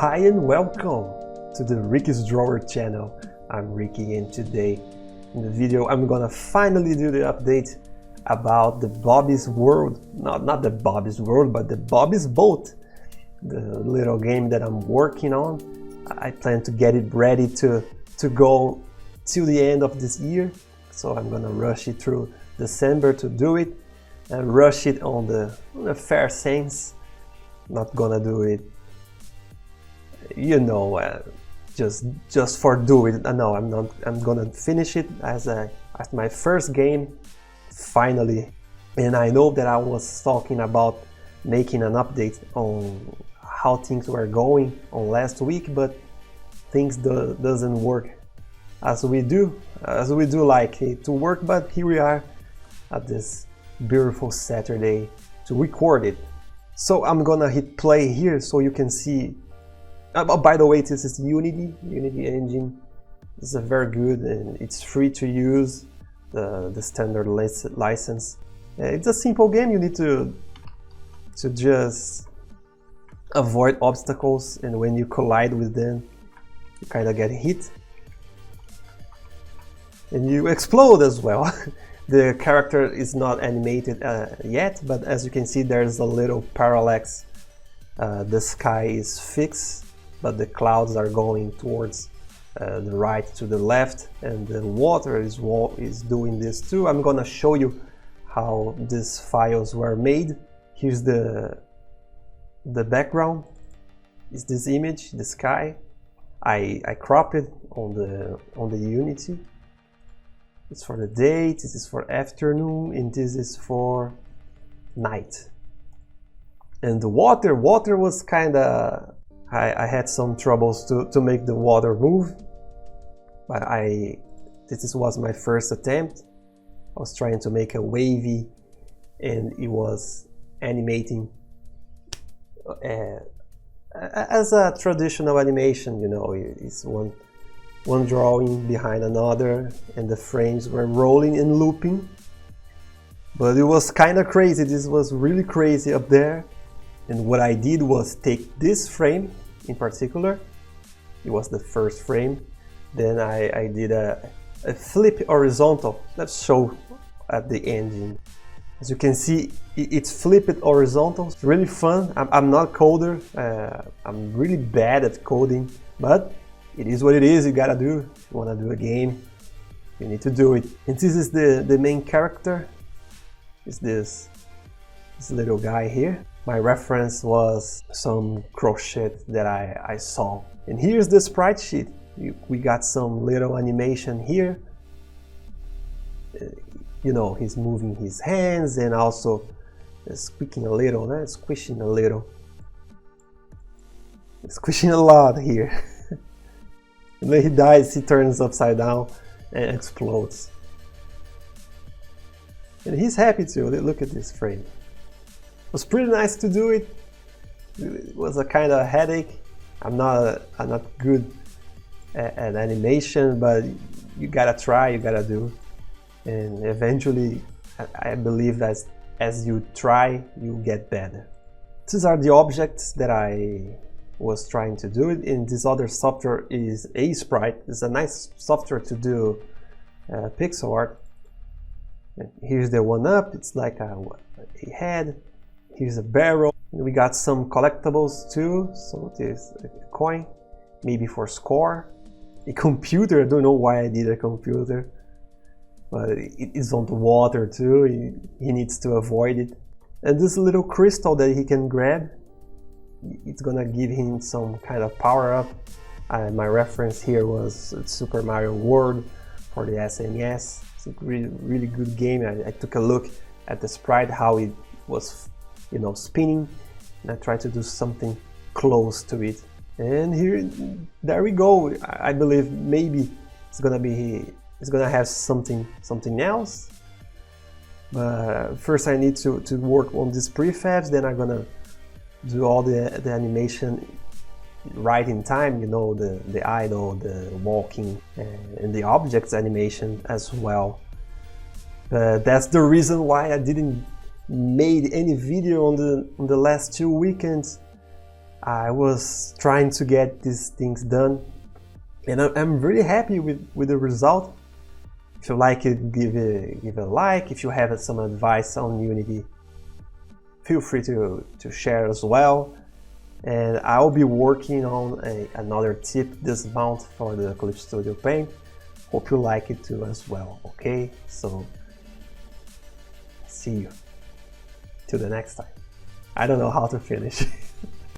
Hi and welcome to the Ricky's Drawer channel. I'm Ricky, and today in the video I'm gonna finally do the update about the Bobby's World. Not the Bobby's World, but the Bobby's Boat, the little game that I'm working on. I plan to get it ready to go till the end of this year, so I'm gonna rush it through December to do it and rush it on the fair sense. Not gonna do it, you know, just for do it. No, I'm not. I'm gonna finish it as my first game finally. And I know that I was talking about making an update on how things were going on last week, but things doesn't work as we do like it to work. But here we are at this beautiful Saturday to record it. So I'm gonna hit play here so you can see. By the way, this is Unity engine. It's a very good and it's free to use, the standard license. It's a simple game. You need to just avoid obstacles, and when you collide with them, you kind of get hit and you explode as well. The character is not animated yet, but as you can see, there's a little parallax. The sky is fixed, but the clouds are going towards the right to the left, and the water is doing this too. I'm gonna show you how these files were made. Here's the background. Is this image, the sky. I crop it on the Unity. It's for the day, this is for afternoon, and this is for night. And the water was kinda, I had some troubles to make the water move, but this was my first attempt. I was trying to make a wavy, and it was animating as a traditional animation, you know. It's one drawing behind another, and the frames were rolling and looping. But it was kind of crazy. This was really crazy up there. And what I did was take this frame in particular. It was the first frame. Then I did a flip horizontal. Let's show at the engine. As you can see, it's flipped horizontal. It's really fun. I'm not a coder. I'm really bad at coding, but it is what it is. You gotta do. If you wanna do a game, you need to do it. And this is the main character. It's this little guy here. My reference was some crochet that I saw. And here's the sprite sheet. We got some little animation here. You know, he's moving his hands and also squeaking a little, squishing a little. Squishing a lot here. And when he dies, he turns upside down and explodes. And he's happy too. Look at this frame. It was pretty nice to do it. It was a kind of headache. I'm not good at animation, but you gotta try, you gotta do. And eventually, I believe that as you try, you get better. These are the objects that I was trying to do it. And this other software is Sprite. It's a nice software to do pixel art. And here's the one up. It's like a head. Here's a barrel. And we got some collectibles too. So there's a coin, maybe for score. A computer. I don't know why I did a computer, but it is on the water too. He needs to avoid it. And this little crystal that he can grab, it's gonna give him some kind of power up. My reference here was Super Mario World for the SNES. It's a really good game. I took a look at the sprite, how it was, you know, spinning, and I tried to do something close to it. And there we go. I believe maybe it's gonna have something else. But first I need to work on these prefabs. Then I'm gonna do all the animation right in time, you know, the idle, the walking, and the objects animation as well. That's the reason why I didn't made any video on the last 2 weekends. I was trying to get these things done, and I'm really happy with the result. If you like it, give a like. If you have some advice on Unity, feel free to share as well. And I'll be working on another tip this month for the Clip Studio Paint. Hope you like it too as well, okay? So, see you. Till the next time. I don't know how to finish.